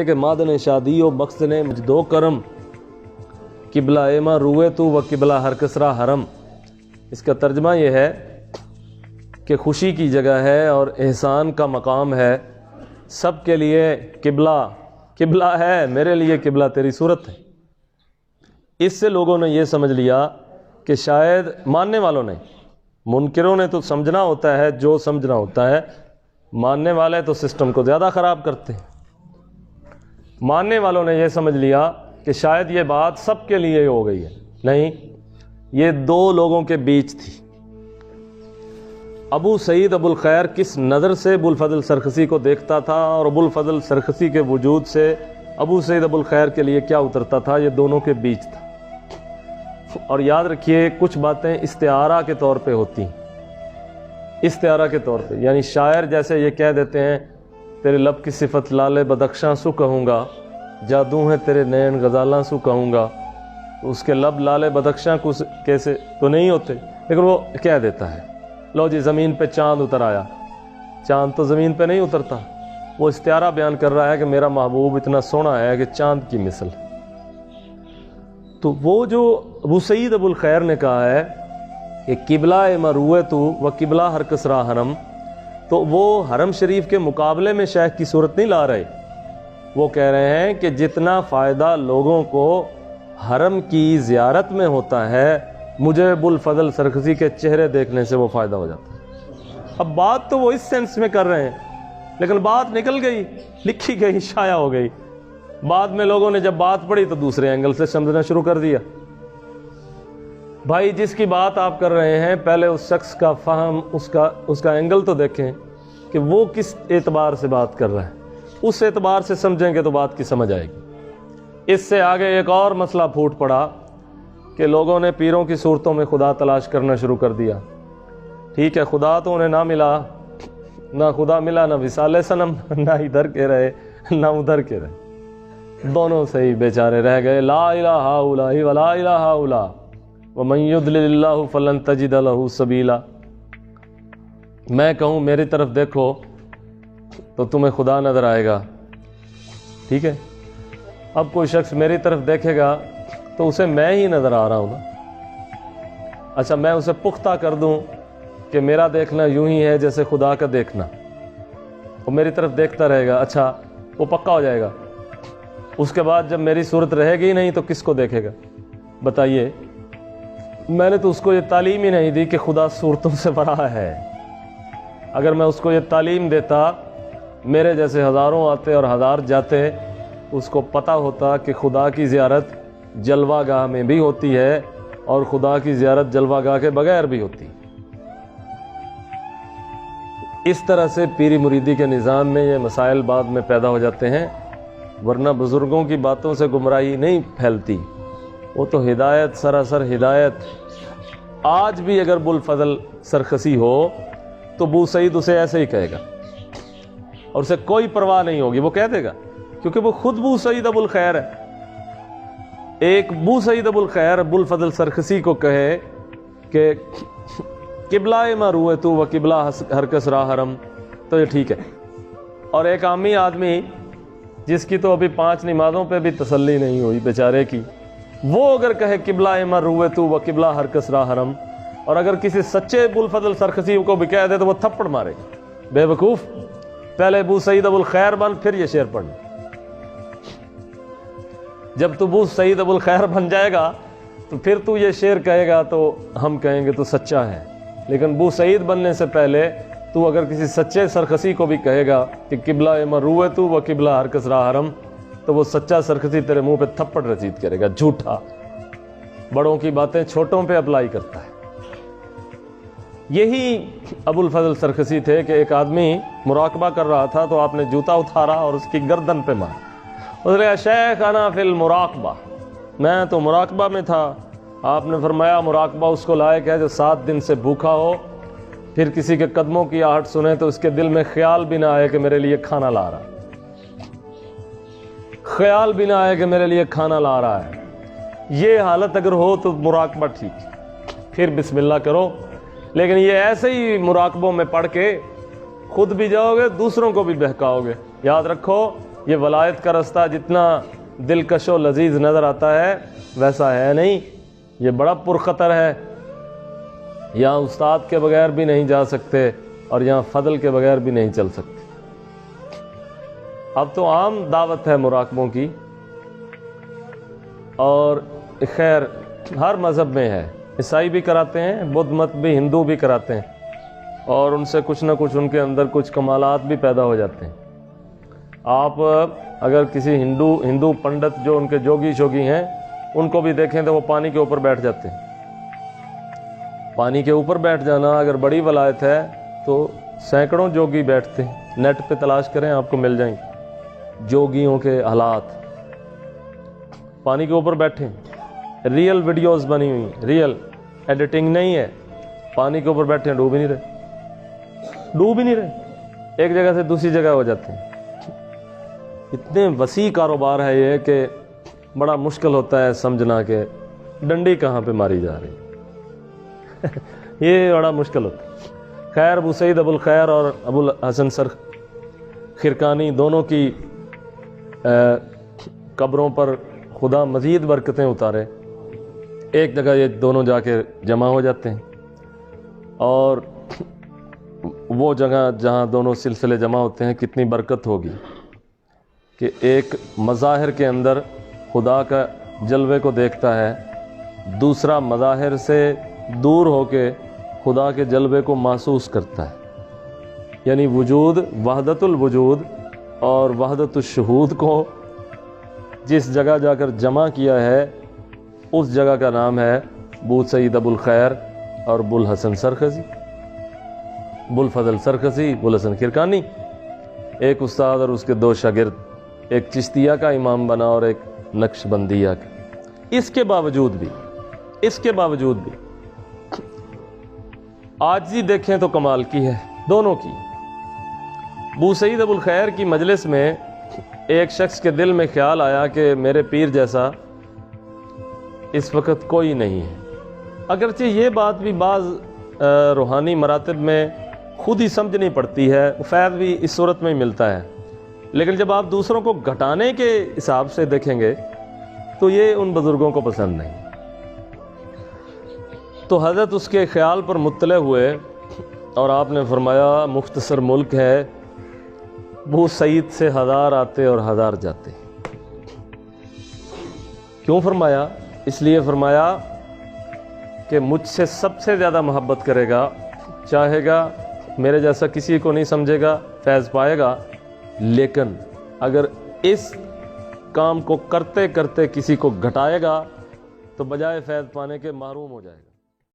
کہ مادن شادی و مقصد مجدو کرم قبلہ ایما روئے تو و قبلہ ہر کسرا حرم۔ اس کا ترجمہ یہ ہے کہ خوشی کی جگہ ہے اور احسان کا مقام ہے، سب کے لیے قبلہ ہے، میرے لیے قبلہ تیری صورت ہے۔ اس سے لوگوں نے یہ سمجھ لیا کہ شاید ماننے والوں نے، منکروں نے تو سمجھنا ہوتا ہے جو سمجھنا ہوتا ہے، ماننے والے تو سسٹم کو زیادہ خراب کرتے ہیں۔ ماننے والوں نے یہ سمجھ لیا کہ شاید یہ بات سب کے لیے ہو گئی ہے، نہیں، یہ دو لوگوں کے بیچ تھی۔ ابو سعید ابو الخیر کس نظر سے ابو الفضل سرخسی کو دیکھتا تھا اور ابو الفضل سرخسی کے وجود سے ابو سعید ابو الخیر کے لیے کیا اترتا تھا، یہ دونوں کے بیچ تھا۔ اور یاد رکھیے کچھ باتیں استعارہ کے طور پہ ہوتی ہیں، استعارہ کے طور پہ، یعنی شاعر جیسے یہ کہہ دیتے ہیں تیرے لب کی صفت لال بدخشاں سو کہوں گا، جادو ہے تیرے نین غزالاں سو کہوں گا، تو اس کے لب لال بدخشاں کیسے تو نہیں ہوتے، لیکن وہ کہہ دیتا ہے لو جی زمین پہ چاند اتر آیا، چاند تو زمین پہ نہیں اترتا، وہ استعارہ بیان کر رہا ہے کہ میرا محبوب اتنا سونا ہے کہ چاند کی مثل۔ تو وہ جو ابو سعید ابو الخیر نے کہا ہے کہ قبلہ مروت و قبلہ ہر کسرا حرم، تو وہ حرم شریف کے مقابلے میں شیخ کی صورت نہیں لا رہے، وہ کہہ رہے ہیں کہ جتنا فائدہ لوگوں کو حرم کی زیارت میں ہوتا ہے، مجھے ابو الفضل سرخسی کے چہرے دیکھنے سے وہ فائدہ ہو جاتا ہے۔ اب بات تو وہ اس سینس میں کر رہے ہیں، لیکن بات نکل گئی، لکھی گئی، شائع ہو گئی، بعد میں لوگوں نے جب بات پڑھی تو دوسرے اینگل سے سمجھنا شروع کر دیا۔ بھائی جس کی بات آپ کر رہے ہیں پہلے اس شخص کا فہم، اس کا اینگل تو دیکھیں کہ وہ کس اعتبار سے بات کر رہا ہے، اس اعتبار سے سمجھیں گے تو بات کی سمجھ آئے گی۔ اس سے آگے ایک اور مسئلہ پھوٹ پڑا کہ لوگوں نے پیروں کی صورتوں میں خدا تلاش کرنا شروع کر دیا۔ ٹھیک ہے، خدا تو انہیں نہ ملا، نہ خدا ملا، نہ وصال صنم، نہ ادھر کے رہے نہ ادھر کے رہے، دونوں صحیح بیچارے رہ گئے۔ لا الہ الا ہی ولا الہ الا ومن یضلل اللہ فلن تجد لہ سبیلا۔ میں کہوں میری طرف دیکھو تو تمہیں خدا نظر آئے گا، ٹھیک ہے، اب کوئی شخص میری طرف دیکھے گا تو اسے میں ہی نظر آ رہا ہوں نا۔ اچھا میں اسے پختہ کر دوں کہ میرا دیکھنا یوں ہی ہے جیسے خدا کا دیکھنا، وہ میری طرف دیکھتا رہے گا، اچھا وہ پکا ہو جائے گا۔ اس کے بعد جب میری صورت رہے گی نہیں تو کس کو دیکھے گا بتائیے؟ میں نے تو اس کو یہ تعلیم ہی نہیں دی کہ خدا صورتوں سے بڑا ہے۔ اگر میں اس کو یہ تعلیم دیتا، میرے جیسے ہزاروں آتے اور ہزار جاتے، اس کو پتہ ہوتا کہ خدا کی زیارت جلوہ گاہ میں بھی ہوتی ہے اور خدا کی زیارت جلوہ گاہ کے بغیر بھی ہوتی ہے۔ اس طرح سے پیری مریدی کے نظام میں یہ مسائل بعد میں پیدا ہو جاتے ہیں، ورنہ بزرگوں کی باتوں سے گمراہی نہیں پھیلتی، وہ تو ہدایت، سراسر ہدایت۔ آج بھی اگر ابو الفضل سرخسی ہو تو ابو سعید اسے ایسے ہی کہے گا اور اسے کوئی پرواہ نہیں ہوگی، وہ کہہ دے گا، کیونکہ وہ خود ابو سعید ابو الخیر ہے۔ ایک ابو سعید ابو الخیر ابو الفضل سرخسی کو کہے کہ قبلہ مروت و قبلہ ہر کسرا حرم، تو یہ ٹھیک ہے، اور ایک عامی آدمی جس کی تو ابھی 5 نمازوں پہ بھی تسلی نہیں ہوئی بیچارے کی، وہ اگر کہے قبلہ مروت و قبلہ ہر کسرا حرم، اور اگر کسی سچے ابو الفضل سرخسی کو بھی کہہ دے تو وہ تھپڑ مارے گا، بے وقوف، پہلے ابو سعید ابو الخیر بن پھر یہ شعر پڑھنا۔ جب تو ابو سعید ابو الخیر بن جائے گا تو پھر تو یہ شعر کہے گا تو ہم کہیں گے تو سچا ہے، لیکن ابو سعید بننے سے پہلے تو اگر کسی سچے سرخسی کو بھی کہے گا کہ قبلہ مروت و قبلہ ہر کسرا حرم، تو وہ سچا سرخسی تیرے منہ پہ تھپڑ رسید کرے گا، جھوٹا، بڑوں کی باتیں چھوٹوں پہ اپلائی کرتا ہے۔ یہی ابو الفضل سرخسی تھے کہ ایک آدمی مراقبہ کر رہا تھا تو آپ نے جوتا اتارا اور اس کی گردن پہ مارا، اس نے کہا شیخ انا فی المراقبہ، میں تو مراقبہ میں تھا۔ آپ نے فرمایا مراقبہ اس کو لائق ہے جو 7 دن سے بھوکا ہو، پھر کسی کے قدموں کی آہٹ سنے تو اس کے دل میں خیال بھی نہ آئے کہ میرے لیے کھانا لا رہا ہے، خیال بھی نہ آئے کہ میرے لیے کھانا لا رہا ہے۔ یہ حالت اگر ہو تو مراقبہ ٹھیک ہے، پھر بسم اللہ کرو، لیکن یہ ایسے ہی مراقبوں میں پڑھ کے خود بھی جاؤ گے، دوسروں کو بھی بہکاؤ گے۔ یاد رکھو یہ ولایت کا رستہ جتنا دلکش و لذیذ نظر آتا ہے ویسا ہے نہیں، یہ بڑا پرخطر ہے۔ یہاں استاد کے بغیر بھی نہیں جا سکتے اور یہاں فضل کے بغیر بھی نہیں چل سکتے۔ اب تو عام دعوت ہے مراقبوں کی، اور خیر ہر مذہب میں ہے، عیسائی بھی کراتے ہیں، بدھ مت بھی، ہندو بھی کراتے ہیں، اور ان سے کچھ نہ کچھ ان کے اندر کچھ کمالات بھی پیدا ہو جاتے ہیں۔ آپ اگر کسی ہندو پنڈت جو ان کے جوگی شوگی ہیں ان کو بھی دیکھیں تو وہ پانی کے اوپر بیٹھ جاتے ہیں۔ پانی کے اوپر بیٹھ جانا اگر بڑی ولایت ہے تو سینکڑوں جوگی بیٹھتے ہیں، نیٹ پہ تلاش کریں آپ کو مل جائیں گے جوگیوں کے حالات۔ پانی کے اوپر بیٹھے، ریئل ویڈیوز بنی ہوئی، ریئل ایڈیٹنگ نہیں ہے، پانی کے اوپر بیٹھے ہیں، ڈوب ہی نہیں رہے، ایک جگہ سے دوسری جگہ ہو جاتے ہیں۔ اتنے وسیع کاروبار ہے یہ کہ بڑا مشکل ہوتا ہے سمجھنا کہ ڈنڈی کہاں پہ ماری جا رہی یہ بڑا مشکل ہوتا ہے۔ خیر ابو سعید ابو الخیر اور ابو الحسن سر خرقانی دونوں کی قبروں پر خدا مزید برکتیں اتارے۔ ایک جگہ یہ دونوں جا کے جمع ہو جاتے ہیں، اور وہ جگہ جہاں دونوں سلسلے جمع ہوتے ہیں کتنی برکت ہوگی کہ ایک مظاہر کے اندر خدا کا جلوے کو دیکھتا ہے، دوسرا مظاہر سے دور ہو کے خدا کے جلوے کو محسوس کرتا ہے۔ یعنی وجود، وحدت الوجود اور وحدت الشہود کو جس جگہ جا کر جمع کیا ہے اس جگہ کا نام ہے ابو سعید ابو الخیر اور ابو الحسن سرخسی، ابو الفضل سرخسی، ابو الحسن خرقانی، ایک استاد اور اس کے دو شاگرد، ایک چشتیہ کا امام بنا اور ایک نقش بندیہ کا۔ اس کے باوجود بھی عاجزی دیکھیں تو کمال کی ہے دونوں کی۔ ابو سعید ابو الخیر کی مجلس میں ایک شخص کے دل میں خیال آیا کہ میرے پیر جیسا اس وقت کوئی نہیں ہے۔ اگرچہ یہ بات بھی بعض روحانی مراتب میں خود ہی سمجھنی پڑتی ہے، فیض بھی اس صورت میں ہی ملتا ہے، لیکن جب آپ دوسروں کو گھٹانے کے حساب سے دیکھیں گے تو یہ ان بزرگوں کو پسند نہیں۔ تو حضرت اس کے خیال پر مطلع ہوئے اور آپ نے فرمایا مختصر ملک ہے، ابو سعید سے 1000 آتے اور 1000 جاتے۔ کیوں فرمایا؟ اس لیے فرمایا کہ مجھ سے سب سے زیادہ محبت کرے گا، چاہے گا میرے جیسا کسی کو نہیں سمجھے گا، فیض پائے گا، لیکن اگر اس کام کو کرتے کرتے کسی کو گھٹائے گا تو بجائے فیض پانے کے محروم ہو جائے گا۔